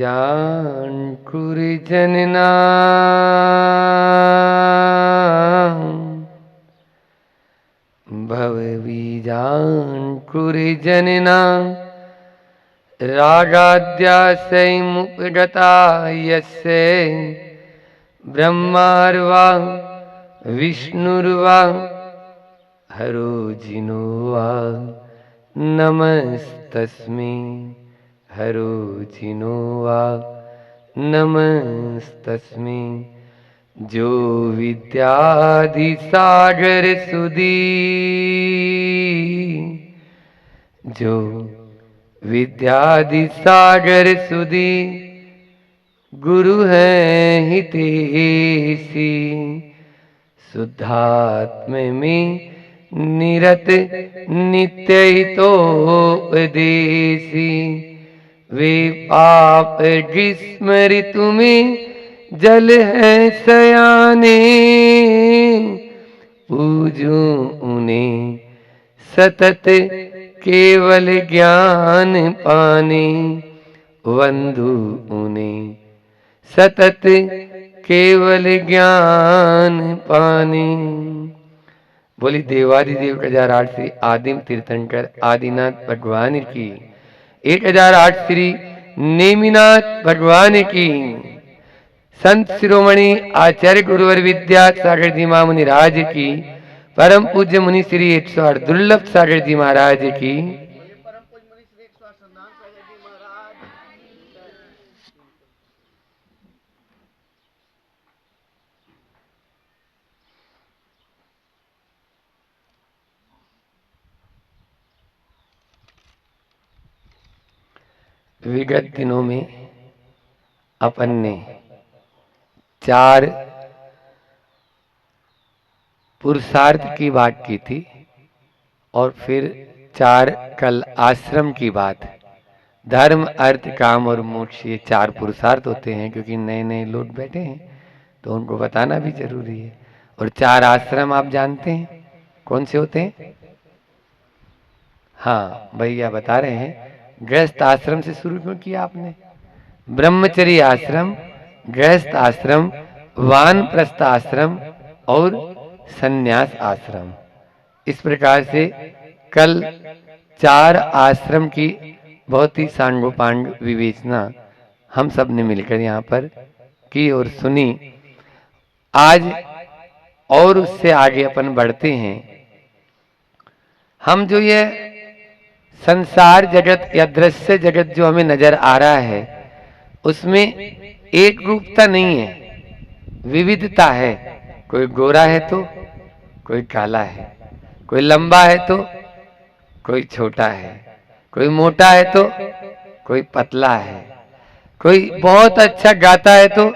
भवबीजाङ्कुरिजनना भवबीजाङ्कुरिजनना रागाद्याशैमुपगता यस्य ब्रह्मार्वा विष्णुर्वा हरो जिनो वा नमस्तस्मै हरो जिनो वा नमस्तस्मै। जो विद्याधिसागर सुधी जो विद्याधिसागर सुधी गुरु है हितेशी शुद्धात्म में निरत नित्य हितोपदेशी वे पाप ग्रीष्म ऋतु में जल है सयाने पूजो उन्हें सतत केवल ज्ञान पाने वंदु उन्हें सतत केवल ज्ञान पाने। बोली देवादिदेव 1008 श्री आदिम तीर्थंकर आदिनाथ भगवान की, 1008 श्री नेमिनाथ भगवान की, संत शिरोमणि आचार्य गुरुवर विद्या सागर जी महामुनि राज की, परम पूज्य मुनि श्री 108 दुर्लभ सागर जी महाराज की। विगत दिनों में अपन ने 4 पुरुषार्थ की बात की थी और फिर 4 कल आश्रम की बात। धर्म अर्थ काम और मोक्ष ये 4 पुरुषार्थ होते हैं, क्योंकि नए नए लोग बैठे हैं तो उनको बताना भी जरूरी है। और 4 आश्रम आप जानते हैं कौन से होते हैं? हाँ भैया बता रहे हैं। गृहस्थ आश्रम से शुरू क्यों किया आपने? ब्रह्मचर्य आश्रम, गृहस्थ आश्रम, वानप्रस्थ आश्रम और संन्यास आश्रम। इस प्रकार से कल 4 आश्रम की बहुत ही सांगोपांग विवेचना हम सब ने मिलकर यहाँ पर की और सुनी। आज और उससे आगे अपन बढ़ते हैं। हम जो ये संसार जगत या दृश्य जगत जो हमें नजर आ रहा है उसमें एक रूपता नहीं है, विविधता है। कोई गोरा है तो कोई काला है, कोई लंबा है तो कोई छोटा है, कोई मोटा है तो कोई पतला है, कोई बहुत अच्छा गाता है तो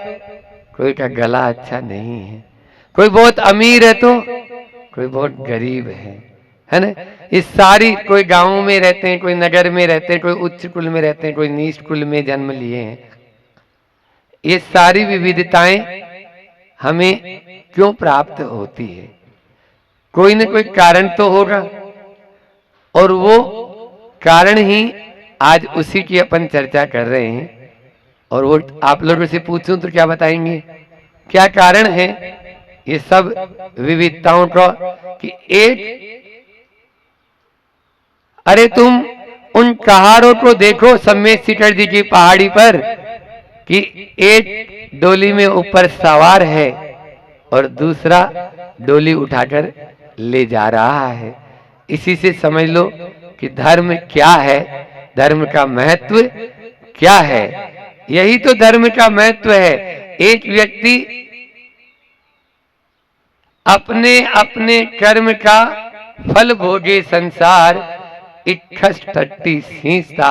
कोई का गला अच्छा नहीं है, कोई बहुत अमीर है तो कोई बहुत गरीब है ना। इस सारी, कोई गांव में रहते हैं, कोई नगर में रहते हैं, कोई उच्च कुल में रहते हैं, कोई नीच कुल में जन्म लिए हैं। ये सारी विविधताएं हमें क्यों प्राप्त होती है? कोई न कोई कारण तो होगा और वो कारण ही आज उसी की अपन चर्चा कर रहे हैं। और वो आप लोगों से पूछूं तो क्या बताएंगे? क्या कारण है ये सब विविधताओं का? कि एक, अरे तुम उन पहाड़ों को देखो सम्मेत शिखर जी की पहाड़ी पर कि एक डोली में ऊपर सवार है और दूसरा डोली उठाकर ले जा रहा है। इसी से समझ लो कि धर्म क्या है, धर्म का महत्व क्या है। यही तो धर्म का महत्व है। एक व्यक्ति अपने अपने कर्म का फल भोगे संसार, इक्खस टट्टी सींचता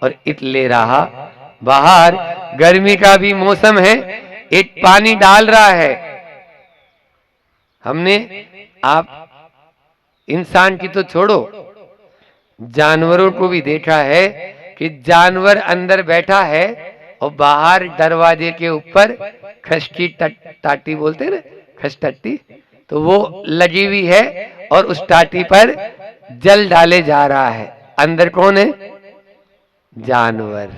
और इत ले रहा बाहर। गर्मी का भी मौसम है, एक पानी डाल रहा है। हमने, आप इंसान की तो छोड़ो, जानवरों को भी देखा है कि जानवर अंदर बैठा है और बाहर दरवाजे के ऊपर खस की टाटी बोलते हैं ना, खस टट्टी, तो वो लगी हुई है और उस टाटी पर जल डाले जा रहा है। अंदर कौन है? जानवर।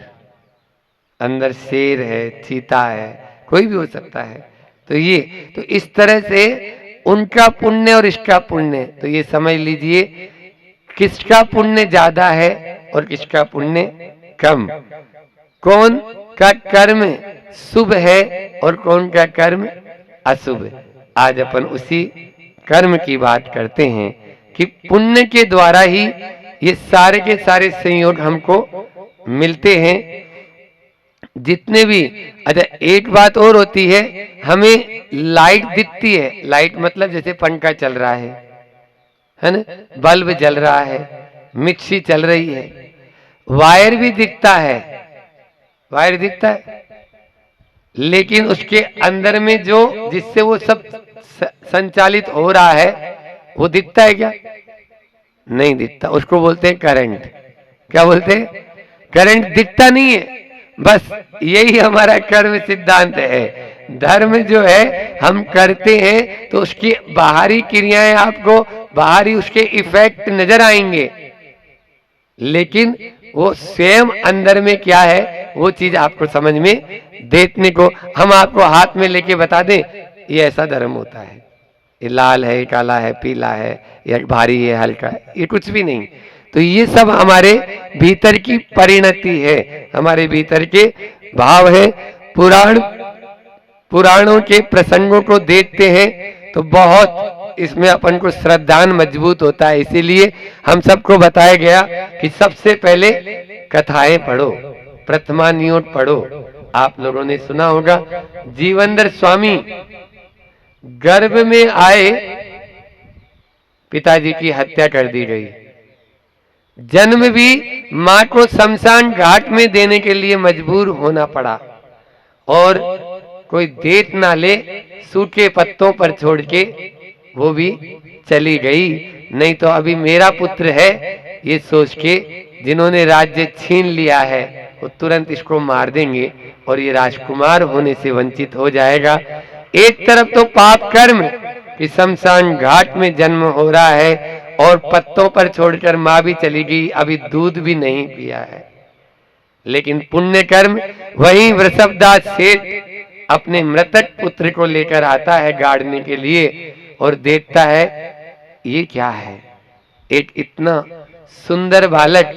अंदर शेर है, चीता है, कोई भी हो सकता है। तो इस तरह से उनका पुण्य और इसका पुण्य, तो ये समझ लीजिए किसका पुण्य ज्यादा है और किसका पुण्य कम, कौन का कर्म शुभ है और कौन का कर्म अशुभ। आज अपन उसी कर्म की बात करते हैं कि पुण्य के द्वारा ही ये सारे के सारे संयोग हमको मिलते हैं जितने भी। अच्छा, एक बात और होती है, हमें लाइट दिखती है, लाइट मतलब जैसे पंखा चल रहा है ना, बल्ब जल रहा है, मिक्सी चल रही है, वायर भी दिखता है, वायर दिखता है, लेकिन उसके अंदर में जो जिससे वो सब संचालित हो रहा है वो दिखता है क्या? नहीं दिखता। उसको बोलते हैं करंट। क्या बोलते हैं? करंट दिखता नहीं है। बस यही हमारा कर्म सिद्धांत है। धर्म जो है हम करते हैं तो उसकी बाहरी क्रियाएं आपको, बाहरी उसके इफेक्ट नजर आएंगे, लेकिन वो स्वयं अंदर में क्या है वो चीज आपको समझ में देखने को, हम आपको हाथ में लेके बता दें ये ऐसा धर्म होता है, ये लाल है, काला है, पीला है, या भारी है, हल्का है, ये कुछ भी नहीं। तो ये सब हमारे भीतर की परिणति है, हमारे भीतर के भाव है। पुराणों के प्रसंगों को देखते हैं तो बहुत इसमें अपन को श्रद्धान मजबूत होता है। इसीलिए हम सबको बताया गया कि सबसे पहले कथाएं पढ़ो, प्रथमा नियोट पढ़ो। आप लोगों ने सुना होगा जीवनधर स्वामी गर्भ में आए, पिताजी की हत्या कर दी गई, जन्म भी मां को शमशान घाट में देने के लिए मजबूर होना पड़ा, और कोई देख ना ले सूखे पत्तों पर छोड़ के वो भी चली गई। नहीं तो अभी मेरा पुत्र है ये सोच के जिन्होंने राज्य छीन लिया है वो तुरंत इसको मार देंगे और ये राजकुमार होने से वंचित हो जाएगा। एक तरफ तो पाप कर्म कि शमशान घाट में जन्म हो रहा है और पत्तों पर छोड़कर मां भी चली गई, अभी दूध भी नहीं पिया है। लेकिन पुण्य कर्म वही वृषभदास सेठ अपने मृतक पुत्र को लेकर आता है गाड़ने के लिए और देखता है ये क्या है, एक इतना सुंदर बालक,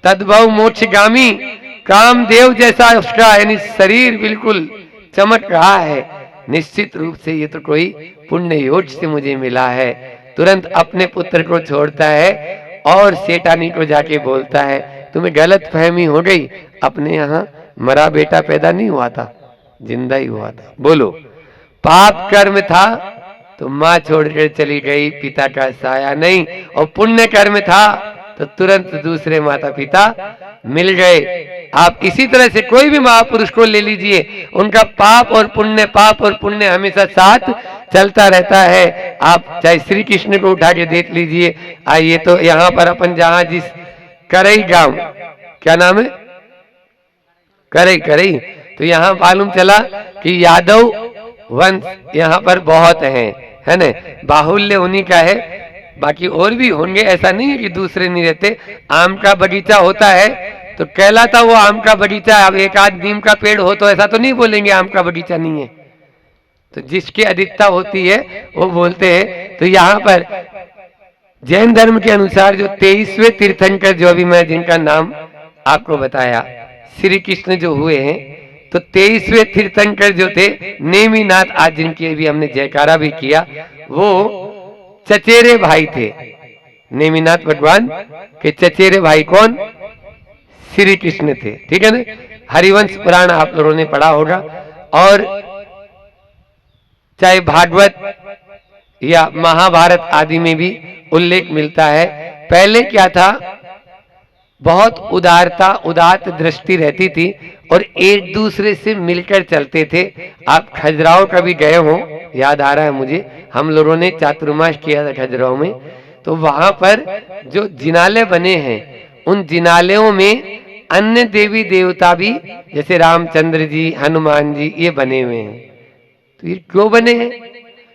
तद्भव मोक्षगामी, कामदेव जैसा उसका यानी शरीर बिल्कुल चमक रहा है। निश्चित रूप से ये तो कोई पुण्य योग से मुझे मिला है। तुरंत अपने पुत्र को छोड़ता है और सेठानी को जाके बोलता है तुम्हें गलत फहमी हो गई, अपने यहाँ मरा बेटा पैदा नहीं हुआ था, जिंदा ही हुआ था। बोलो, पाप कर्म था तो माँ छोड़कर चली गई, पिता का साया नहीं, और पुण्य कर्म था तो तुरंत दूसरे माता पिता मिल गए। आप इसी तरह से कोई भी महापुरुष को ले लीजिए, उनका पाप और पुण्य हमेशा साथ चलता रहता है। आप चाहे श्री कृष्ण को उठा के देख लीजिए। आइए तो यहाँ पर अपन जहाँ जिस करई गांव, क्या नाम है, करई, तो यहाँ मालूम चला कि यादव वंश यहाँ पर बहुत है ना, बाहुल्य उन्हीं का है, बाकी और भी होंगे, ऐसा नहीं है कि दूसरे नहीं रहते। आम का बगीचा होता है तो कहलाता वो आम का बगीचा। अब एक आध नीम का पेड़ हो तो ऐसा तो नहीं बोलेंगे आम का बगीचा नहीं है, तो जिसकी अधिकता होती है वो बोलते हैं। तो यहाँ पर जैन धर्म के अनुसार जो 23वें तीर्थंकर, जो अभी मैं जिनका नाम आपको बताया, श्री कृष्ण जो हुए हैं, तो 23वें तीर्थंकर जो थे नेमिनाथ, आज जिनकी भी हमने जयकारा भी किया, वो चचेरे भाई थे। नेमिनाथ भगवान के चचेरे भाई कौन? श्री कृष्ण थे। ठीक है ना, हरिवंश पुराण आप लोगों ने पढ़ा होगा, और चाहे भागवत या महाभारत आदि में भी उल्लेख मिलता है। पहले क्या था, बहुत उदारता, उदात्त दृष्टि रहती थी और एक दूसरे से मिलकर चलते थे। आप खजुराहो कभी गए हो, याद आ रहा है मुझे, हम लोगों ने चातुर्मास किया था खजुराहो में, तो वहां पर जो जिनाले बने हैं उन जिनालयों में अन्य देवी देवता भी, जैसे रामचंद्र जी, हनुमान जी, ये बने हुए हैं। तो ये क्यों बने हैं?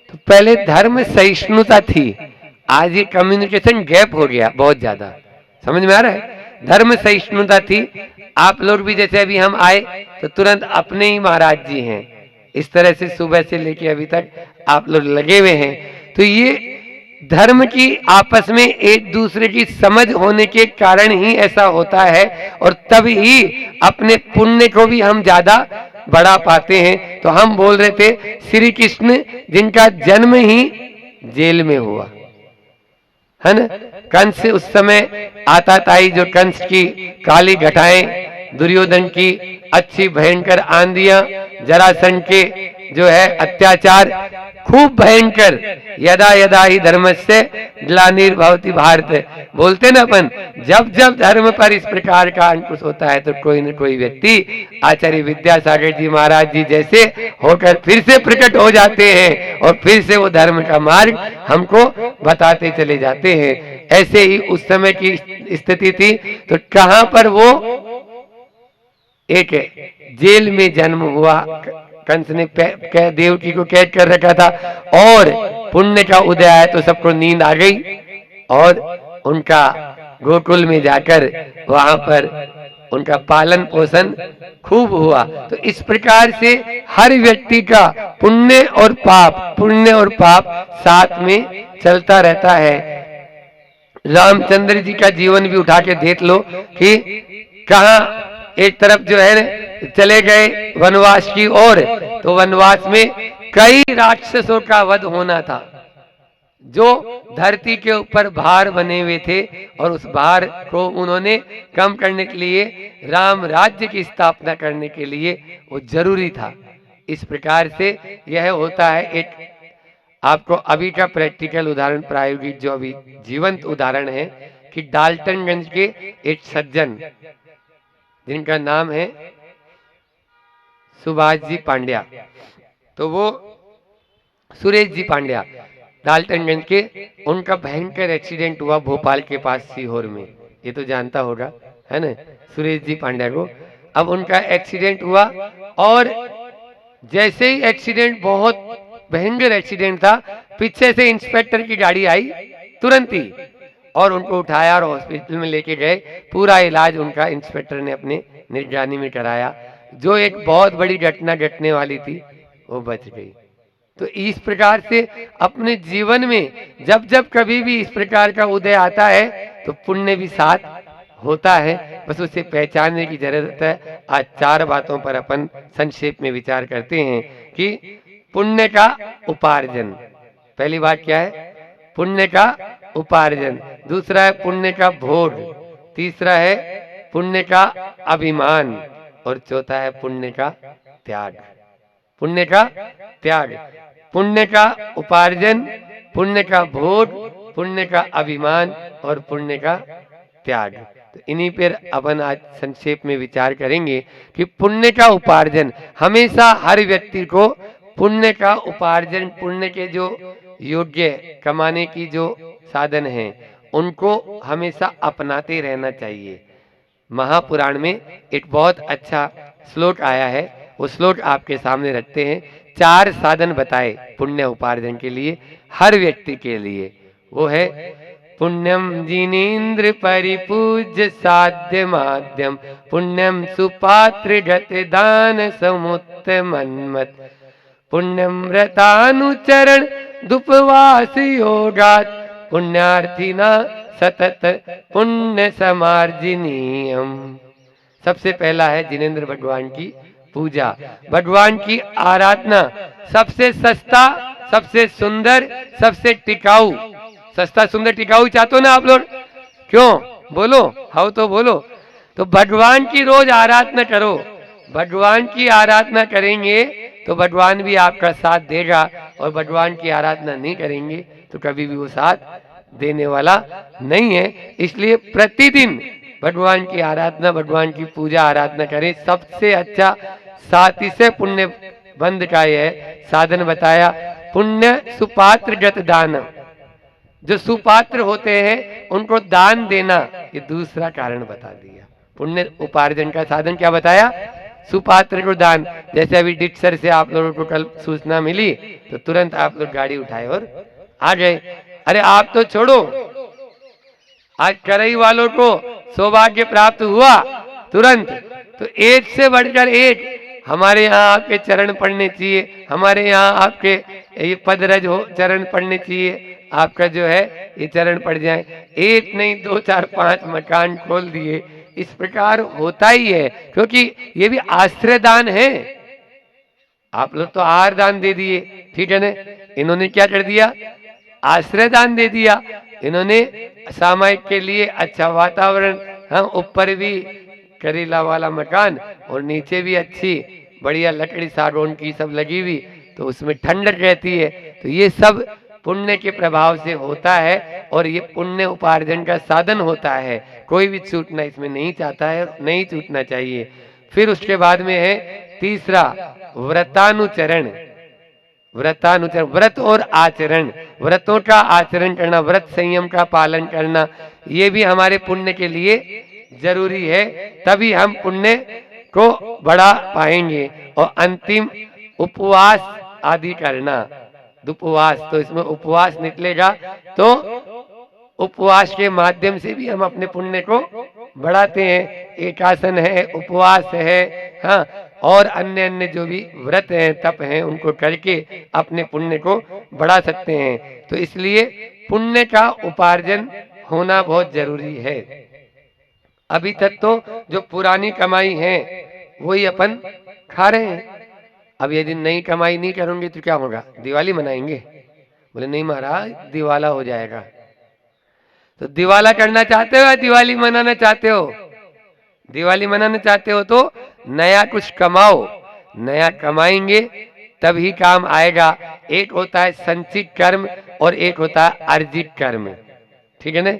तो पहले धर्म सहिष्णुता थी, आज ये कम्युनिकेशन गैप हो गया बहुत ज्यादा। समझ में आ रहा है? धर्म सहिष्णुता थी, आप लोग भी जैसे अभी हम आए तो तुरंत अपने ही महाराज जी हैं, इस तरह से सुबह से लेके अभी तक आप लोग लगे हुए हैं। तो ये धर्म की आपस में एक दूसरे की समझ होने के कारण ही ऐसा होता है, और तभी अपने पुण्य को भी हम ज्यादा बढ़ा पाते हैं। तो हम बोल रहे थे श्री कृष्ण जिनका जन्म ही जेल में हुआ है ना। कंस उस समय आता ताई, जो कंस की काली घटाएं, दुर्योधन की अच्छी भयंकर आंधियां, जरासंध के जो है अत्याचार खूब भयंकर, यदा यदा ही धर्मस्य ग्लानिर्भवति भारत, बोलते ना अपन, जब जब धर्म पर इस प्रकार का अंकुश होता है तो कोई न कोई व्यक्ति आचार्य विद्यासागर जी महाराज जी जैसे होकर फिर से प्रकट हो जाते हैं और फिर से वो धर्म का मार्ग हमको बताते चले जाते हैं। ऐसे ही उस समय की स्थिति थी। तो कहां पर वो एक जेल में जन्म हुआ, कंस ने देवकी को कैद कर रखा था, और पुण्य का उदय आया तो सबको नींद आ गई और उनका गोकुल में जाकर वहां पर उनका पालन पोषण खूब हुआ। तो इस प्रकार से हर व्यक्ति का पुण्य और पाप साथ में चलता रहता है। रामचंद्र जी का जीवन भी उठा के देख लो कि कहां एक तरफ जो है चले गए वनवास की ओर, तो वनवास में कई राक्षसों का वध होना था जो धरती के ऊपर भार बने हुए थे, और उस भार को उन्होंने कम करने के लिए, राम राज्य की स्थापना करने के लिए वो जरूरी था। इस प्रकार से यह होता है। एक आपको अभी का प्रैक्टिकल उदाहरण, प्रायोगिक जो अभी जीवंत उदाहरण है कि डाल्टनगंज के एक सज्जन जिनका नाम है सुभाष जी पांड्या, तो वो सुरेश जी पांड्या डाल्टनगंज के, उनका भयंकर एक्सीडेंट हुआ भोपाल के पास सीहोर में, ये तो जानता होगा है ना सुरेश जी पांड्या को। अब उनका एक्सीडेंट हुआ और जैसे ही एक्सीडेंट, बहुत भयंकर एक्सीडेंट था, पीछे से इंस्पेक्टर की गाड़ी आई तुरंत ही और उनको उठाया और हॉस्पिटल में लेके गए। पूरा इलाज उनका इंस्पेक्टर ने अपने निगरानी में कराया। जो एक बहुत बड़ी घटना घटने वाली थी वो बच गई। तो इस प्रकार से अपने जीवन में जब जब कभी भी इस प्रकार का उदय आता है तो पुण्य भी साथ होता है, बस उसे पहचानने की जरूरत है। आज 4 बातों पर अपन संक्षेप में विचार करते हैं कि पुण्य का उपार्जन। पहली बात क्या है? पुण्य का उपार्जन। दूसरा है पुण्य का भोग। तीसरा है पुण्य का अभिमान, और चौथा है पुण्य का त्याग। पुण्य का त्याग, पुण्य का उपार्जन, पुण्य का भोग, पुण्य का अभिमान और पुण्य का त्याग। तो इन्हीं पर अपन आज संक्षेप में विचार करेंगे कि पुण्य का उपार्जन, हमेशा हर व्यक्ति को पुण्य का उपार्जन, पुण्य के जो योग्य कमाने की जो साधन हैं उनको हमेशा अपनाते रहना चाहिए। महापुराण में एक बहुत अच्छा श्लोक आया है, वो श्लोक आपके सामने रखते हैं। 4 साधन बताए पुण्य उपार्जन के लिए हर व्यक्ति के लिए। वो है पुण्यम जिनेन्द्र परिपूज्य साध्य माध्यम, पुण्यम सुपात्र गत दान समुत्तमन्मत, पुण्यम व्रतानुचरण दुपवास योगात, पुण्यार्थिना सतत पुण्य समार्जनीयम। सबसे पहला है जिनेन्द्र भगवान की पूजा, भगवान की आराधना। सबसे सस्ता, सबसे सुंदर, सबसे टिकाऊ। सस्ता सुंदर टिकाऊ चाहते हो ना आप लोग? क्यों बोलो, हाउ तो बोलो। तो भगवान की रोज आराधना करो। भगवान की आराधना करेंगे तो भगवान भी आपका साथ देगा, और भगवान की आराधना नहीं करेंगे तो कभी भी वो साथ देने वाला नहीं है। इसलिए प्रतिदिन भगवान की आराधना, भगवान की पूजा आराधना करें। सबसे अच्छा साथी से पुण्य बंध का यह साधन बताया। पुण्य सुपात्र गत दान, जो सुपात्र होते हैं उनको दान देना, ये दूसरा कारण बता दिया। पुण्य उपार्जन का साधन क्या बताया? सुपात्र को दान। जैसे अभी डिटसर से आप लोगों को कल सूचना मिली तो तुरंत आप लोग गाड़ी उठाए और आ गए। अरे आप तो छोड़ो, आज करई वालों को सौभाग्य प्राप्त हुआ तुरंत। तो एक से बढ़कर एक हमारे यहाँ आपके चरण पढ़ने चाहिए, हमारे यहाँ आपके ये पदरज हो चरण पढ़ने चाहिए, आपका जो है ये चरण पड़ जाए। एक नहीं 2 4 5 मकान खोल दिए, इस प्रकार होता ही है, क्योंकि ये भी आश्रय दान है। आप लोग तो आहार दान दे दिए, ठीक है ना, इन्होंने क्या कर दिया, आश्रय दान दे दिया। इन्होंने सामायिक के लिए अच्छा वातावरण, हाँ, ऊपर भी करेला वाला मकान और नीचे भी अच्छी बढ़िया लकड़ी सागौन की सब लगी हुई, तो उसमें ठंडक रहती है। तो ये सब पुण्य के प्रभाव से होता है और ये पुण्य उपार्जन का साधन होता है। कोई भी छूटना इसमें नहीं चाहता है, नहीं छूटना चाहिए। फिर उसके बाद में है तीसरा व्रतानुचरण। व्रतानुचरण, व्रत और आचरण, व्रतों का आचरण करना, व्रत संयम का पालन करना, ये भी हमारे पुण्य के लिए जरूरी है, तभी हम पुण्य को बढ़ा पाएंगे। और अंतिम उपवास आदि करना, उपवास, तो इसमें उपवास निकलेगा, तो उपवास के माध्यम से भी हम अपने पुण्य को बढ़ाते हैं। एकासन है, उपवास है, हाँ, और अन्य अन्य जो भी व्रत हैं, तप हैं, उनको करके अपने पुण्य को बढ़ा सकते हैं। तो इसलिए पुण्य का उपार्जन होना बहुत जरूरी है। अभी तक तो जो पुरानी कमाई है वही अपन खा रहे हैं। अब यदि नई कमाई नहीं करेंगे तो क्या होगा, दिवाली मनाएंगे? बोले नहीं महाराज, दिवाला हो जाएगा। तो दिवाला करना चाहते हो या दिवाली मनाना चाहते हो? दिवाली मनाना चाहते हो तो नया कुछ कमाओ, नया कमाएंगे तभी काम आएगा। एक होता है संचित कर्म और एक होता है अर्जित कर्म, ठीक है ना।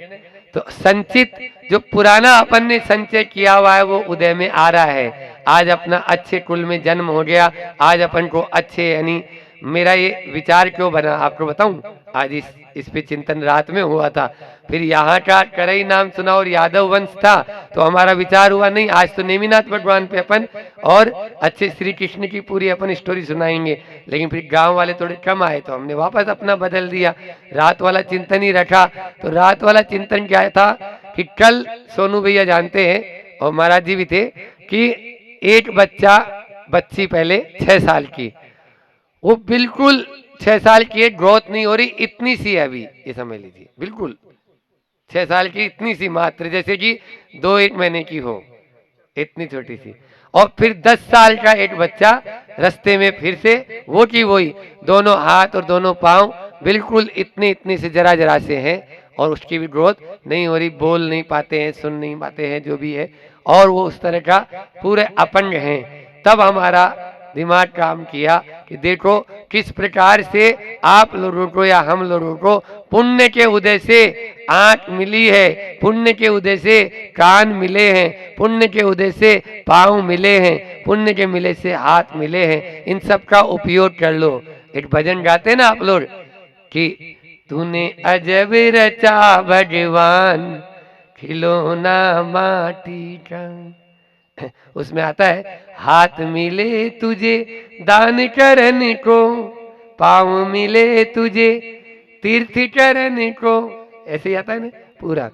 तो संचित, जो पुराना अपन ने संचय किया हुआ है वो उदय में आ रहा है। आज अपना अच्छे कुल में जन्म हो गया, आज अपन को अच्छे, यानी मेरा ये विचार क्यों बना आपको बताऊं, आज इस पे चिंतन रात में हुआ था। फिर यहाँ का करई नाम सुना और यादव वंश था, तो हमारा विचार हुआ नहीं, आज तो नेमिनाथ भगवान पे अपन और अच्छे श्री कृष्ण की पूरी अपन स्टोरी सुनाएंगे। लेकिन फिर गांव वाले थोड़े कम आए तो हमने वापस अपना बदल दिया, रात वाला चिंतन ही रखा। तो रात वाला चिंतन क्या था कि कल सोनू भैया जानते हैं और महाराज जी भी थे कि एक बच्ची पहले 6 साल की, वो बिल्कुल 6 साल की है, ग्रोथ नहीं हो रही, इतनी सी है अभी, ये समझ लीजिए, बिल्कुल 6 साल की, इतनी सी मात्र, जैसे कि 2-1 महीने की हो, इतनी छोटी सी। और फिर 10 साल का एक बच्चा रास्ते में फिर से वो की वही, दोनों हाथ और दोनों पांव बिल्कुल इतने इतने से जरा जरा से हैं और उसकी भी ग्रोथ नहीं हो रही, बोल नहीं पाते हैं, सुन नहीं पाते हैं, जो भी है, और वो उस तरह का पूरे अपंग हैं। तब हमारा दिमाग काम किया कि देखो किस प्रकार से आप लोगों को या हम लोगों को पुण्य के उदय से आंख मिली है, पुण्य के उदय से कान मिले हैं, पुण्य के उदय से पांव मिले हैं, पुण्य के मिले से हाथ मिले हैं, इन सब का उपयोग कर लो। एक भजन गाते ना आप लोग कि तूने अजब रचा भगवान खिलौना माटी का, उसमें आता है हाथ मिले तुझे दान करने को, पाँव मिले तुझे तीर्थ करने को, ऐसे ही आता है ना पूरा।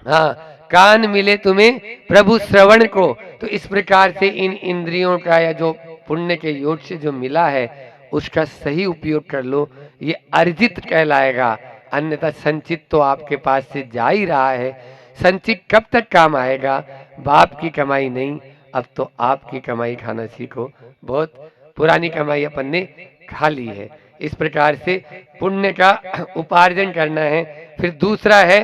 हाँ, कान मिले तुम्हें प्रभु श्रवण को। तो इस प्रकार से इन इंद्रियों का या जो पुण्य के योग से जो मिला है उसका सही उपयोग कर लो, ये अर्जित कहलाएगा। अन्यथा संचित तो आपके पास से जा ही रहा है। संचित कब तक काम आएगा? बाप की कमाई नहीं, अब तो आपकी कमाई खाना सीखो। बहुत पुरानी कमाई अपन ने खा ली है। इस प्रकार से पुण्य का उपार्जन करना है। फिर दूसरा है,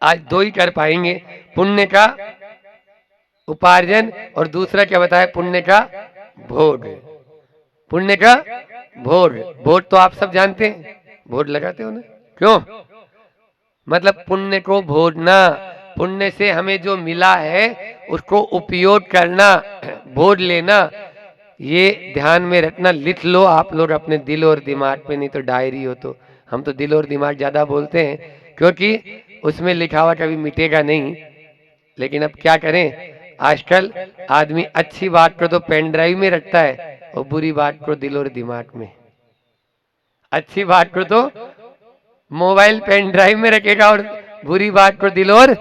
आज 2 ही कर पाएंगे, पुण्य का उपार्जन और दूसरा क्या बताया, पुण्य का भोग। पुण्य का भोग, भोग तो आप सब जानते हैं, भोग लगाते हो ना, क्यों? मतलब पुण्य को भोगना, पुण्य से हमें जो मिला है उसको उपयोग करना, भोग लेना, ये ध्यान में रखना। लिख लो आप लोग अपने दिल और दिमाग पे, नहीं तो डायरी हो तो। हम तो दिल और दिमाग ज्यादा बोलते हैं क्योंकि उसमें लिखा हुआ कभी मिटेगा नहीं। लेकिन अब क्या करें, आजकल आदमी अच्छी बात को तो पेन ड्राइव में रखता है और बुरी बात को दिल और दिमाग में। अच्छी बात को तो मोबाइल पेन ड्राइव में रखेगा और बुरी बात को दिल और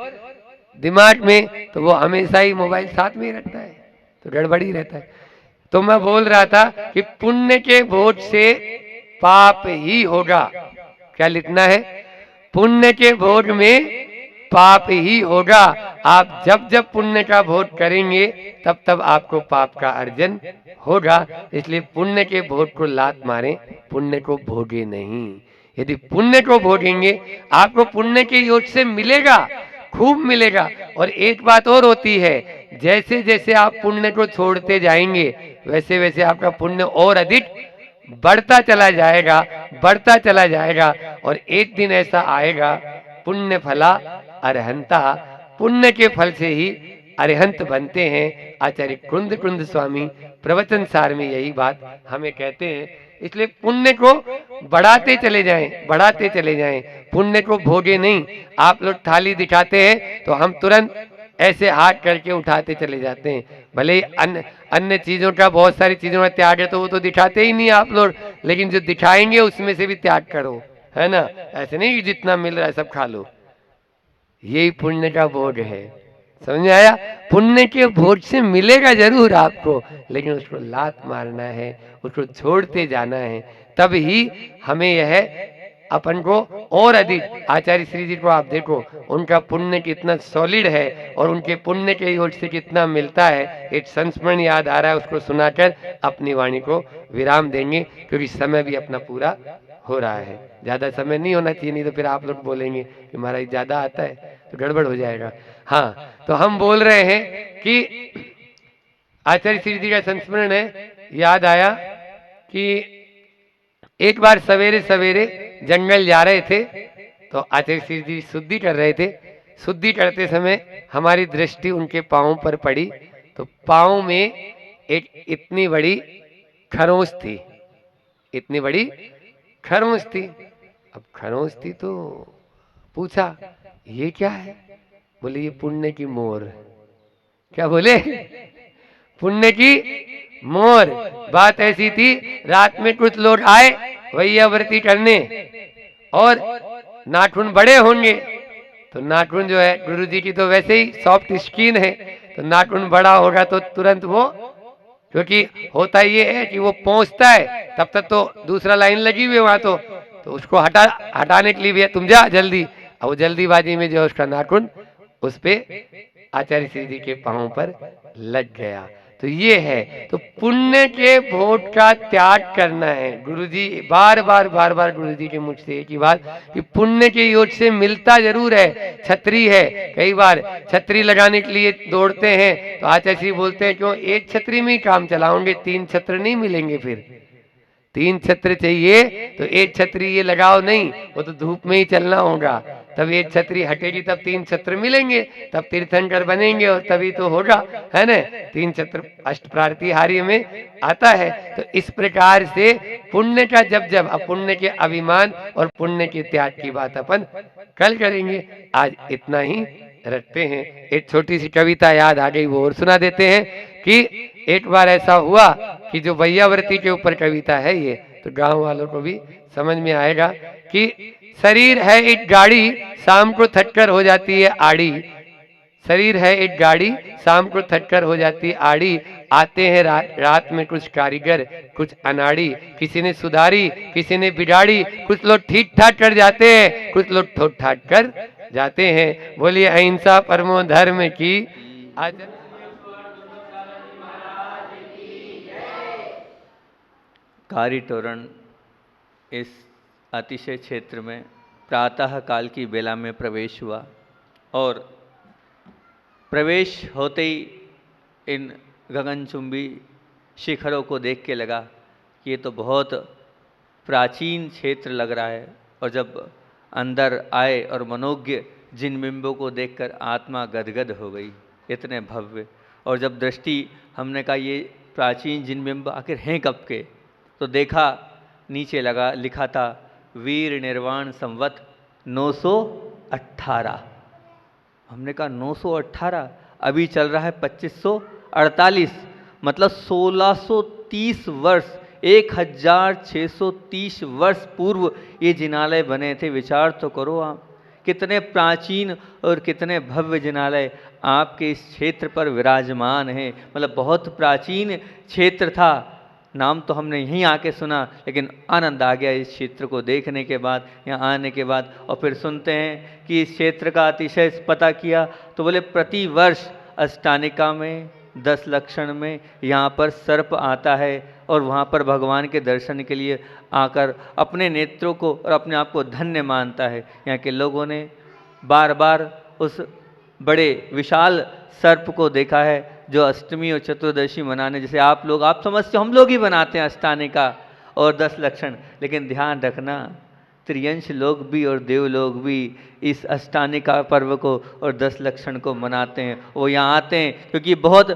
दिमाग में, तो वो हमेशा ही मोबाइल साथ में ही रखता है, तो गड़बड़ ही रहता है। तो मैं बोल रहा था कि पुण्य के बोझ से पाप ही होगा। क्या लिखना है? पुण्य के भोग में पाप ही होगा। आप जब जब पुण्य का भोग करेंगे तब तब आपको पाप का अर्जन होगा। इसलिए पुण्य के भोग को लात मारें, पुण्य को भोगे नहीं। यदि पुण्य को भोगेंगे आपको पुण्य के योग से मिलेगा, खूब मिलेगा। और एक बात और होती है, जैसे जैसे आप पुण्य को छोड़ते जाएंगे वैसे वैसे आपका पुण्य और अधिक बढ़ता चला जाएगा, बढ़ता चला जाएगा। और एक दिन ऐसा आएगा, पुण्य फला अरहंता, पुण्य के फल से ही अरहंत बनते हैं। आचार्य कुंद कुंद स्वामी प्रवचन सार में यही बात हमें कहते हैं। इसलिए पुण्य को बढ़ाते चले जाएं, बढ़ाते चले जाएं, पुण्य को भोगे नहीं। आप लोग थाली दिखाते हैं तो हम तुरंत ऐसे हाथ करके उठाते चले जाते हैं। भले ही अन्य चीजों का, बहुत सारी चीजों का त्याग है तो वो तो दिखाते ही नहीं आप लोग, लेकिन जो दिखाएंगे उसमें से भी त्याग करो, है ना। ऐसे नहीं कि जितना मिल रहा है सब खा लो। यही पुण्य का भोग है, समझ में आया? पुण्य के भोग से मिलेगा जरूर आपको, लेकिन उसको लात मारना है, उसको छोड़ते जाना है, तब ही हमें यह अपन को और अधिक। आचार्य श्री जी को आप देखो, उनका पुण्य कितना सॉलिड है और उनके पुण्य के योग से कितना मिलता है। एक संस्मरण याद आ रहा है, उसको सुनाकर अपनी वाणी को विराम देंगे, क्योंकि समय भी अपना पूरा हो रहा है। ज्यादा समय नहीं होना चाहिए, नहीं तो फिर आप लोग बोलेंगे कि महाराज ज्यादा आता है, तो गड़बड़ हो जाएगा। हाँ, तो हम बोल रहे हैं कि आचार्य श्री जी का संस्मरण है। याद आया कि एक बार सवेरे सवेरे जंगल जा रहे थे, तो आचार्य श्री जी शुद्धि कर रहे थे। शुद्धि करते समय हमारी दृष्टि उनके पांव पर पड़ी, तो पांव में एक इतनी बड़ी खरोंच थी, इतनी बड़ी खरोंच थी। अब खरोंच थी तो पूछा, ये क्या है? बोले ये पुण्य की मोर। क्या बोले? पुण्य की मोर। बात ऐसी थी, रात में कुछ लोग आए वैयाव्रती करने, और नाखून बड़े होंगे, तो नाखून जो है गुरुजी की तो वैसे ही सॉफ्ट स्किन है, तो नाखून बड़ा होगा तो तुरंत वो, क्योंकि होता ये है कि वो पहुंचता है तब तक तो दूसरा लाइन लगी हुई है वहां, तो उसको हटाने के लिए भी तुम जा जल्दी। अब वो जल्दीबाजी में जो उसका नाखून उस पे आचार्य श्री जी के पांव पर लग गया। तो ये है, तो पुण्य के भोग का त्याग करना है। गुरुजी बार बार गुरुजी के मुख से एक ही बात, कि पुण्य के योग से मिलता जरूर है। छतरी है, कई बार छतरी लगाने के लिए दौड़ते हैं, तो आचार्य श्री बोलते हैं क्यों एक छतरी में ही काम चलाओगे, 3 छत्र नहीं मिलेंगे। फिर 3 छत्र चाहिए, तो एक छतरी ये लगाओ नहीं, वो तो धूप में ही चलना होगा। तब एक छतरी हटेगी तब 3 छत्र मिलेंगे, तब तीर्थंकर बनेंगे और तभी तो होगा, है ना। 3 छत्र अष्टप्रार्तिहार्य में आता है। तो इस प्रकार से पुण्य का जब जब अपुण्य के अभिमान और पुण्य के त्याग की बात अपन कल करेंगे। आज इतना ही रखते हैं। एक छोटी सी कविता याद आ गई, वो और सुना देते हैं कि एक बार ऐसा हुआ कि जो वैयाव्रती के ऊपर कविता है ये, तो गांव वालों को भी समझ में आएगा कि शरीर है एक गाड़ी, शाम को थककर हो जाती है आड़ी। शरीर है एक गाड़ी, शाम को थककर हो जाती है आड़ी। आते हैं रात में कुछ कारीगर, कुछ अनाड़ी। किसी ने सुधारी, किसी ने बिगाड़ी। कुछ लोग ठीक ठाक कर जाते हैं, कुछ लोग ठोक ठाक कर जाते हैं। बोलिए अहिंसा परमो धर्म की। आज कारी तोरण इस अतिशय क्षेत्र में प्रातः काल की बेला में प्रवेश हुआ, और प्रवेश होते ही इन गगनचुंबी शिखरों को देख के लगा कि ये तो बहुत प्राचीन क्षेत्र लग रहा है। और जब अंदर आए और मनोज्ञ जिन बिंबों को देखकर आत्मा गदगद हो गई, इतने भव्य। और जब दृष्टि, हमने कहा ये प्राचीन जिन बिंब आखिर हैं कब के, तो देखा नीचे लगा लिखा था वीर निर्वाण संवत 918। हमने कहा 918, अभी चल रहा है 2548, मतलब 1630 वर्ष, 1630 वर्ष पूर्व ये जिनालय बने थे। विचार तो करो आप कितने प्राचीन और कितने भव्य जिनालय आपके इस क्षेत्र पर विराजमान हैं। मतलब बहुत प्राचीन क्षेत्र था, नाम तो हमने यहीं आके सुना, लेकिन आनंद आ गया इस क्षेत्र को देखने के बाद, यहाँ आने के बाद। और फिर सुनते हैं कि इस क्षेत्र का अतिशय पता किया तो बोले प्रति वर्ष अष्टानिका में 10 लक्षण में यहाँ पर सर्प आता है और वहाँ पर भगवान के दर्शन के लिए आकर अपने नेत्रों को और अपने आप को धन्य मानता है। यहाँ के लोगों ने बार बार उस बड़े विशाल सर्प को देखा है जो अष्टमी और चतुर्दशी मनाने, जैसे आप समझते हो हम लोग ही बनाते हैं अष्टानिका और 10 लक्षण, लेकिन ध्यान रखना त्रियंश लोग भी और देव लोग भी इस अष्टानिका पर्व को और 10 लक्षण को मनाते हैं। वो यहाँ आते हैं क्योंकि बहुत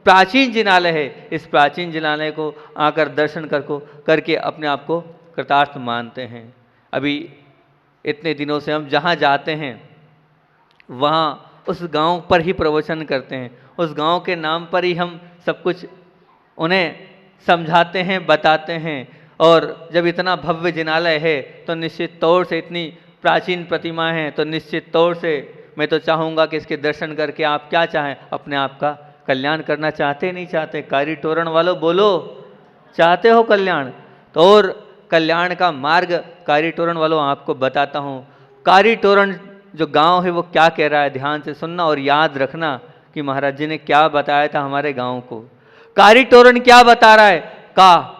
प्राचीन जिनालय है। इस प्राचीन जिनालय को आकर दर्शन करके अपने आप को कृतार्थ मानते हैं। अभी इतने दिनों से हम जहाँ जाते हैं वहाँ उस गांव पर ही प्रवचन करते हैं, उस गांव के नाम पर ही हम सब कुछ उन्हें समझाते हैं, बताते हैं। और जब इतना भव्य जिनालय है तो निश्चित तौर से, इतनी प्राचीन प्रतिमा है तो निश्चित तौर से मैं तो चाहूँगा कि इसके दर्शन करके आप क्या चाहें, अपने आप का कल्याण करना चाहते नहीं चाहते? कारी तोरण वालों बोलो, चाहते हो कल्याण? तो और कल्याण का मार्ग कारी तोरण वालों आपको बताता हूँ। कारी तोरण जो गांव है वो क्या कह रहा है, ध्यान से सुनना और याद रखना कि महाराज जी ने क्या बताया था हमारे गांव को। कारी तोरण क्या बता रहा है? का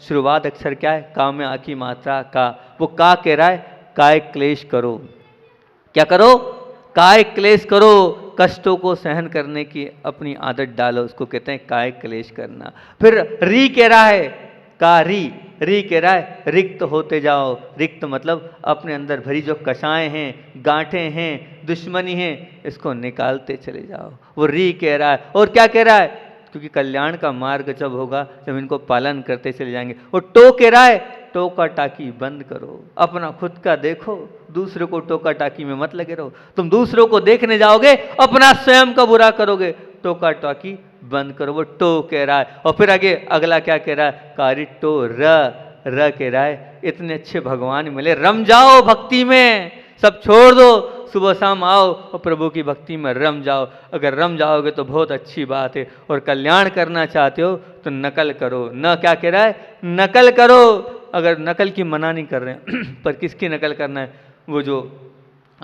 शुरुआत अक्षर क्या है? का में आ की मात्रा का। वो का कह रहा है? काय क्लेश करो। क्या करो? काय क्लेश करो, कष्टों को सहन करने की अपनी आदत डालो, उसको कहते हैं काय क्लेश करना। फिर री कह रहा है, का री कह रहा है रिक्त होते जाओ। रिक्त मतलब अपने अंदर भरी जो कषाएं हैं, गांठें हैं, दुश्मनी है, इसको निकालते चले जाओ। वो री कह रहा है। और क्या कह रहा है? क्योंकि कल्याण का मार्ग जब होगा जब इनको पालन करते चले जाएंगे। वो टो कह रहा है, टोका टाकी बंद करो, अपना खुद का देखो, दूसरे को टोका टाकी में मत लगे रहो। तुम दूसरों को देखने जाओगे अपना स्वयं का बुरा करोगे। टोका टाकी बंद करो, वो टो कह रहा है। और फिर आगे अगला क्या कह रहा है? कारी टो र कह रहा है इतने अच्छे भगवान मिले, रम जाओ भक्ति में, सब छोड़ दो, सुबह शाम आओ और प्रभु की भक्ति में रम जाओ। अगर रम जाओगे तो बहुत अच्छी बात है। और कल्याण करना चाहते हो तो नकल करो। न क्या कह रहा है? नकल करो। अगर नकल की मना नहीं कर रहे हैं पर किसकी नकल करना है? वो जो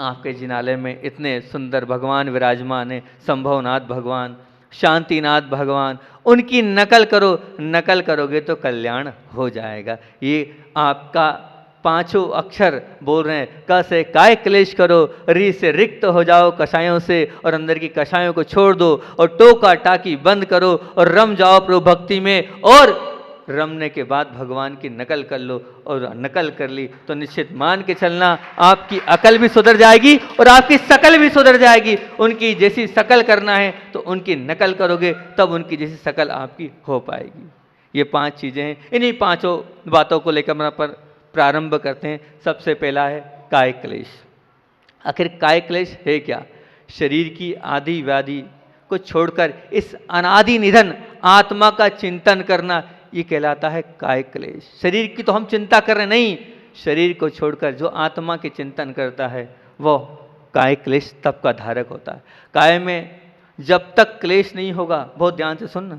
आपके जिनालय में इतने सुंदर भगवान विराजमान है, संभवनाथ भगवान, शांतिनाथ भगवान, उनकी नकल करो। नकल करोगे तो कल्याण हो जाएगा। ये आपका 5 अक्षर बोल रहे हैं। क से काय क्लेश करो, री से रिक्त हो जाओ कषायों से और अंदर की कषायों को छोड़ दो, और टोका टाकी बंद करो और रम जाओ प्रभु भक्ति में। और रमने के बाद भगवान की नकल कर लो। और नकल कर ली तो निश्चित मान के चलना आपकी अकल भी सुधर जाएगी और आपकी शकल भी सुधर जाएगी। उनकी जैसी शकल करना है तो उनकी नकल करोगे, तब उनकी जैसी शकल आपकी हो पाएगी। ये 5 चीज़ें हैं। इन्हीं 5 बातों को लेकर हम पर प्रारंभ करते हैं। सबसे पहला है काय क्लेश। आखिर काय क्लेश है क्या? शरीर की आदि व्याधि को छोड़कर इस अनादि निधन आत्मा का चिंतन करना, ये कहलाता है काय क्लेश। शरीर की तो हम चिंता कर रहे नहीं, शरीर को छोड़कर जो आत्मा की चिंतन करता है वो काय क्लेश तप का धारक होता है। काय में जब तक क्लेश नहीं होगा, बहुत ध्यान से सुनना,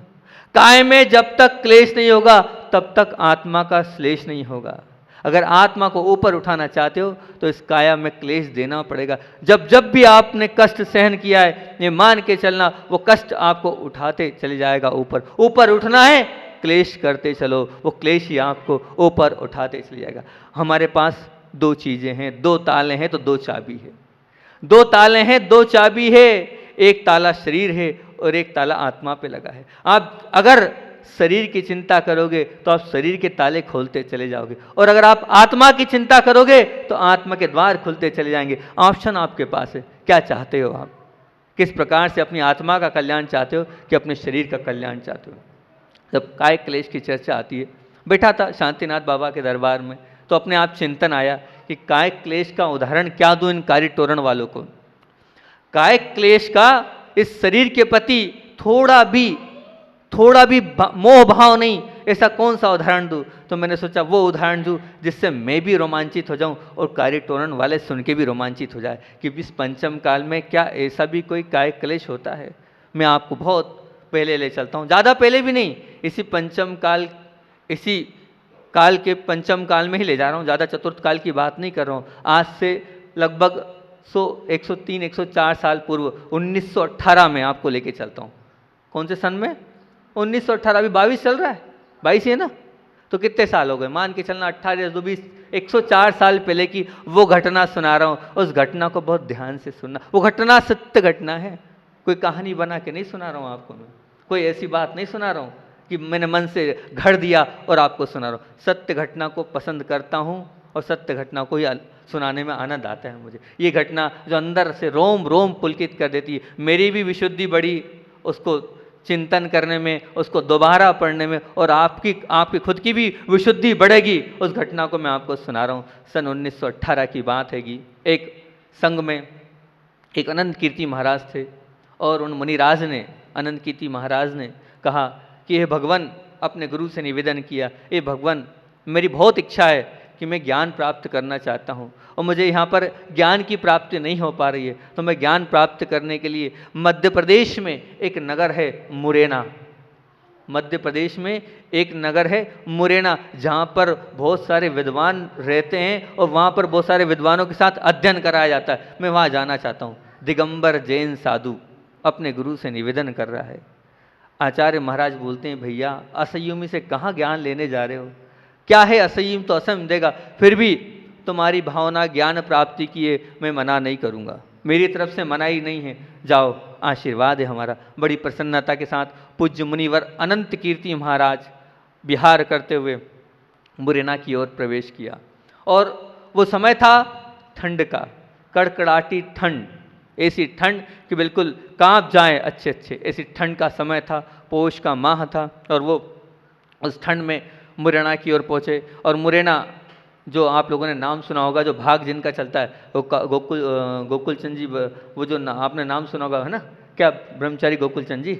काय में जब तक क्लेश नहीं होगा तब तक आत्मा का श्लेष नहीं होगा। अगर आत्मा को ऊपर उठाना चाहते हो तो इस काया में क्लेश देना पड़ेगा। जब जब भी आपने कष्ट सहन किया है, ये मान के चलना वो कष्ट आपको उठाते चले जाएगा। ऊपर उठना है, क्लेश करते चलो, वो क्लेश ही आपको ऊपर उठाते चले जाएगा। हमारे पास 2 चीज़ें हैं, 2 ताले हैं तो 2 चाबी है। 2 ताले हैं, 2 चाबी है। एक ताला शरीर है और एक ताला आत्मा पे लगा है। आप अगर शरीर की चिंता करोगे तो आप शरीर के ताले खोलते चले जाओगे, और अगर आप आत्मा की चिंता करोगे तो आत्मा के द्वार खुलते चले जाएंगे। ऑप्शन आपके पास है, क्या चाहते हो आप? किस प्रकार से अपनी आत्मा का कल्याण चाहते हो कि अपने शरीर का कल्याण चाहते हो? जब काय क्लेश की चर्चा आती है, बैठा था शांतिनाथ बाबा के दरबार में, तो अपने आप चिंतन आया कि काय क्लेश का उदाहरण क्या दूं इन कारी तोरण वालों को। काय क्लेश का इस शरीर के प्रति थोड़ा भी मोह भाव नहीं, ऐसा कौन सा उदाहरण दूं? तो मैंने सोचा वो उदाहरण दूँ जिससे मैं भी रोमांचित हो जाऊं और कार्यतोरण वाले सुन के भी रोमांचित हो जाए कि इस पंचम काल में क्या ऐसा भी कोई कायिक क्लेश होता है। मैं आपको बहुत पहले ले चलता हूँ, ज़्यादा पहले भी नहीं, इसी पंचम काल, इसी काल के पंचम काल में ही ले जा रहा हूँ, ज़्यादा चतुर्थ काल की बात नहीं कर रहा हूँ। आज से लगभग 103 104 साल पूर्व 1918 में आपको लेके चलता हूँ। कौन से सन में? 1918। अभी 22 चल रहा है, 22 ही है ना, तो कितने साल हो गए? मान के चलना 18 2 20, 104 साल पहले की वो घटना सुना रहा हूँ। उस घटना को बहुत ध्यान से सुनना। वो घटना सत्य घटना है, कोई कहानी बना के नहीं सुना रहा हूँ आपको मैं, कोई ऐसी बात नहीं सुना रहा हूँ कि मैंने मन से घड़ दिया और आपको सुना रहा हूँ। सत्य घटना को पसंद करता हूँ और सत्य घटना को ही सुनाने में आनंद आता है मुझे। ये घटना जो अंदर से रोम रोम पुलकित कर देती है, मेरी भी विशुद्धि बढ़ी उसको चिंतन करने में, उसको दोबारा पढ़ने में, और आपकी खुद की भी विशुद्धि बढ़ेगी। उस घटना को मैं आपको सुना रहा हूँ। सन 1918 की बात हैगी। एक संघ में एक अनंत कीर्ति महाराज थे और उन मुनिराज ने, अनंत कीर्ति महाराज ने कहा कि हे भगवान, अपने गुरु से निवेदन किया, हे भगवान, मेरी बहुत इच्छा है कि मैं ज्ञान प्राप्त करना चाहता हूँ और मुझे यहाँ पर ज्ञान की प्राप्ति नहीं हो पा रही है, तो मैं ज्ञान प्राप्त करने के लिए मध्य प्रदेश में एक नगर है मुरैना, मध्य प्रदेश में एक नगर है मुरैना, जहाँ पर बहुत सारे विद्वान रहते हैं और वहाँ पर बहुत सारे विद्वानों के साथ अध्ययन कराया जाता है। मैं वहाँ जाना चाहता हूँ। दिगंबर जैन साधु अपने गुरु से निवेदन कर रहा है। आचार्य महाराज बोलते हैं, भैया असंयमी से कहाँ ज्ञान लेने जा रहे हो? क्या है असंयम? तो असंयम देगा, फिर भी तुम्हारी भावना ज्ञान प्राप्ति की है, मैं मना नहीं करूँगा, मेरी तरफ से मनाही नहीं है, जाओ, आशीर्वाद है हमारा। बड़ी प्रसन्नता के साथ पूज्य मुनिवर अनंत कीर्ति महाराज विहार करते हुए मुरैना की ओर प्रवेश किया। और वो समय था ठंड का, कड़कड़ाटी ठंड, ऐसी ठंड कि बिल्कुल कांप जाए अच्छे अच्छे, ऐसी ठंड का समय था। पौष का माह था और वो उस ठंड में मुरैना की ओर पहुँचे। और मुरैना, जो आप लोगों ने नाम सुना होगा, जो भाग जिनका चलता है, वो गोकुल चंद जी, वो जो आपने नाम सुना होगा, है ना, क्या ब्रह्मचारी गोकुल चंद जी,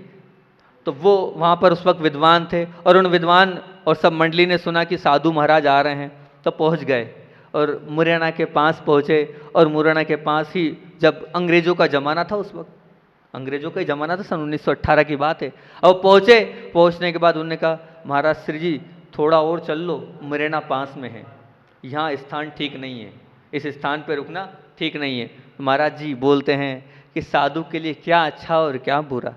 तो वो वहाँ पर उस वक्त विद्वान थे। और उन विद्वान और सब मंडली ने सुना कि साधु महाराज आ रहे हैं, तो पहुँच गए और मुरैना के पास पहुँचे। और मुरैना के पास ही, जब अंग्रेज़ों का ज़माना था, उस वक्त अंग्रेज़ों का ही ज़माना था, सन 1918 की बात है। अब पहुँचे, पहुँचने के बाद उन्होंने कहा, महाराज श्री जी थोड़ा और चल लो, मुरैना पास में है, यहाँ स्थान ठीक नहीं है, इस स्थान पर रुकना ठीक नहीं है। महाराज जी बोलते हैं कि साधु के लिए क्या अच्छा और क्या बुरा,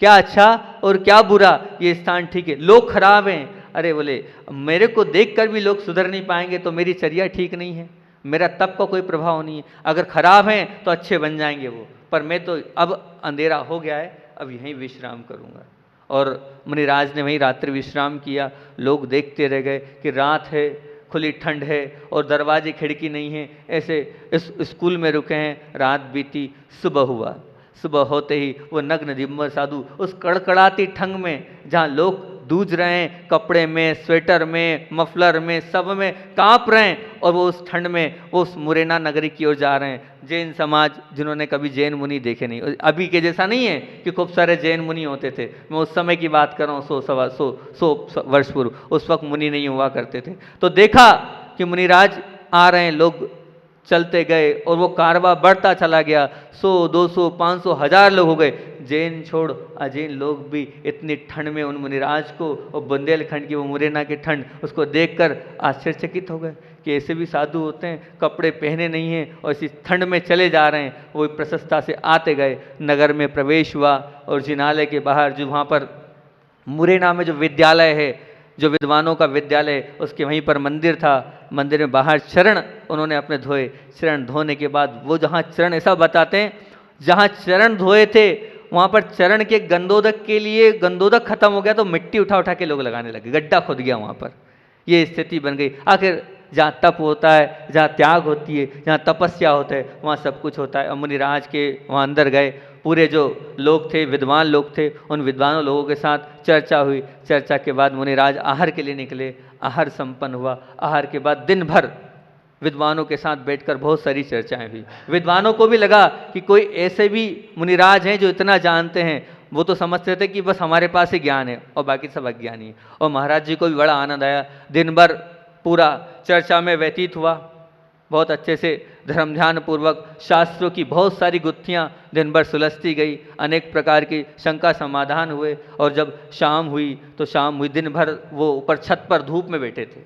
क्या अच्छा और क्या बुरा, ये स्थान ठीक है, लोग खराब हैं। अरे बोले, मेरे को देखकर भी लोग सुधर नहीं पाएंगे तो मेरी चर्या ठीक नहीं है, मेरा तप का कोई प्रभाव नहीं है। अगर खराब हैं तो अच्छे बन जाएंगे वो, पर मैं तो अब अंधेरा हो गया है, अब यहीं विश्राम करूँगा। और मुनिराज ने वहीं रात्रि विश्राम किया। लोग देखते रह गए कि रात है, खुली ठंड है और दरवाजे खिड़की नहीं है, ऐसे इस स्कूल में रुके हैं। रात बीती, सुबह हुआ। सुबह होते ही वो नग्न दिगंबर साधु उस कड़कड़ाती ठंड में, जहाँ लोग जूझ रहे हैं, कपड़े में, स्वेटर में, मफलर में, सब में कांप रहे हैं, और वो उस ठंड में वो उस मुरैना नगरी की ओर जा रहे हैं। जैन समाज, जिन्होंने कभी जैन मुनि देखे नहीं, अभी के जैसा नहीं है कि खूब सारे जैन मुनि होते थे, मैं उस समय की बात कर रहा हूँ, 100 वर्ष पूर्व, उस वक्त मुनि नहीं हुआ करते थे। तो देखा कि मुनिराज आ रहे हैं, लोग चलते गए और वो कारवां बढ़ता चला गया। 100 200 500 1000 लोग हो गए। जैन छोड़ अजैन लोग भी इतनी ठंड में उन मुनिराज को, और बुंदेलखंड की वो मुरैना की ठंड, उसको देखकर आश्चर्यचकित हो गए कि ऐसे भी साधु होते हैं, कपड़े पहने नहीं हैं और इसी ठंड में चले जा रहे हैं। वो प्रशस्ता से आते गए, नगर में प्रवेश हुआ और जिनालय के बाहर, जो वहाँ पर मुरैना में जो विद्यालय है, जो विद्वानों का विद्यालय, उसके वहीं पर मंदिर था। मंदिर में बाहर चरण उन्होंने अपने धोए। चरण धोने के बाद वो जहाँ चरण, ऐसा बताते हैं, जहाँ चरण धोए थे वहाँ पर चरण के गंदोदक के लिए, गंदोदक खत्म हो गया तो मिट्टी उठा उठा के लोग लगाने लगे, गड्ढा खुद गया वहाँ पर। ये स्थिति बन गई। आखिर जहाँ तप होता है, जहाँ त्याग होती है, जहाँ तपस्या होता है, वहाँ सब कुछ होता है। मुनिराज के वहाँ अंदर गए, पूरे जो लोग थे, विद्वान लोग थे, उन विद्वानों लोगों के साथ चर्चा हुई। चर्चा के बाद मुनिराज आहार के लिए निकले। आहार संपन्न हुआ। आहार के बाद दिन भर विद्वानों के साथ बैठकर बहुत सारी चर्चाएं हुई। विद्वानों को भी लगा कि कोई ऐसे भी मुनिराज हैं जो इतना जानते हैं। वो तो समझते थे कि बस हमारे पास ही ज्ञान है और बाकी सब अज्ञानी है। और महाराज जी को भी बड़ा आनंद आया, दिन भर पूरा चर्चा में व्यतीत हुआ, बहुत अच्छे से धर्म ध्यान पूर्वक शास्त्रों की बहुत सारी गुत्थियाँ दिन भर सुलझती गई, अनेक प्रकार की शंका समाधान हुए। और जब शाम हुई तो शाम हुई, दिन भर वो ऊपर छत पर धूप में बैठे थे।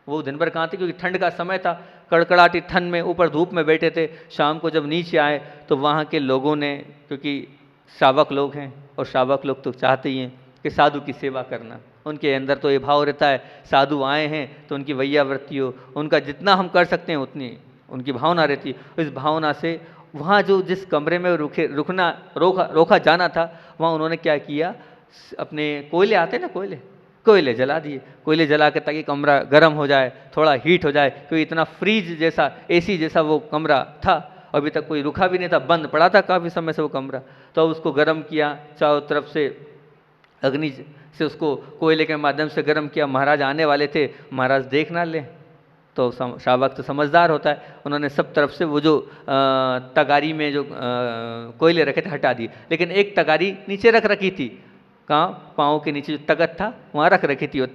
वो दिन भर कहाँ थे, क्योंकि ठंड का समय था, कड़कड़ाटी ठंड में ऊपर धूप में बैठे थे। शाम को जब नीचे आए तो वहाँ के लोगों ने, क्योंकि श्रावक लोग हैं और श्रावक लोग तो चाहते ही हैं कि साधु की सेवा करना, उनके अंदर तो ये भाव रहता है साधु आए हैं तो उनकी वैयावृत्ति हो, उनका जितना हम कर सकते हैं उतनी उनकी भावना रहती है। इस भावना से वहाँ जो जिस कमरे में रोका जाना था, वहाँ उन्होंने क्या किया, अपने कोयले आते ना, कोयले जला दिए। कोयले जला के ताकि कमरा गर्म हो जाए, थोड़ा हीट हो जाए, क्योंकि इतना फ्रीज जैसा एसी जैसा वो कमरा था, अभी तक कोई रुका भी नहीं था, बंद पड़ा था काफ़ी समय से वो कमरा। तो उसको गर्म किया, चारों तरफ से अग्नि से उसको कोयले के माध्यम से गर्म किया। महाराज आने वाले थे, महाराज देख ना लें, तो श्रावक तो समझदार होता है, उन्होंने सब तरफ से वो जो तगारी में जो कोयले रखे थे हटा दिए, लेकिन एक तगारी नीचे रख रखी थी, कहाँ, पाँव के नीचे जो तगत था वहाँ रख रखी थी वो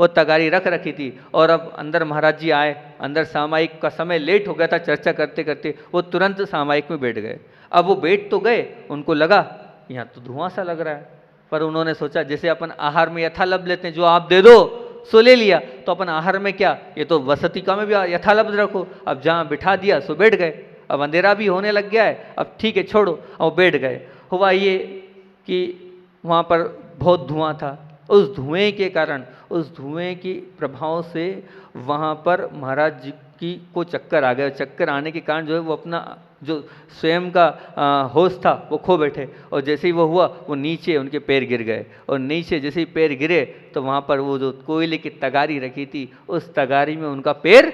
तगारी रख रखी थी। और अब अंदर महाराज जी आए, अंदर सामायिक का समय लेट हो गया था, चर्चा करते करते वो तुरंत सामायिक में बैठ गए। अब वो बैठ तो गए, उनको लगा यहाँ तो धुआं सा लग रहा है, पर उन्होंने सोचा जैसे अपन आहार में यथालब्ध लेते हैं, जो आप दे दो सो ले लिया, तो अपन आहार में क्या, ये तो वसतिका में भी यथालब्ध रखो। अब जहाँ बिठा दिया सो बैठ गए, अब अंधेरा भी होने लग गया है, अब ठीक है छोड़ो, और बैठ गए। हुआ ये कि वहाँ पर बहुत धुआं था, उस धुएं के कारण, उस धुएं की प्रभाव से वहाँ पर महाराज जी को चक्कर आ गए। चक्कर आने के कारण जो है वो अपना जो स्वयं का होश था वो खो बैठे, और जैसे ही वो हुआ वो नीचे उनके पैर गिर गए, और नीचे जैसे ही पैर गिरे तो वहाँ पर वो जो कोयले की तगारी रखी थी उस तगारी में उनका पैर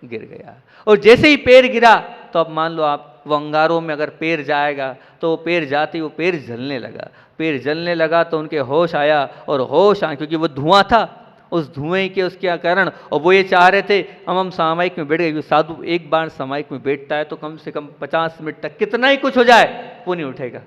गिर गया। और जैसे ही पैर गिरा तो अब मान लो आप, वो अंगारों में अगर पैर जाएगा तो वो पैर जाते ही वो पैर जलने लगा, पैर जलने लगा तो उनके होश आया, और होश आया क्योंकि वो धुआं था, उस धुएं के उसके कारण, और वो ये चाह रहे थे हम सामायिक में बैठ गए। साधु एक बार सामायिक में बैठता है तो कम से कम 50 मिनट तक कितना ही कुछ हो जाए वो नहीं उठेगा।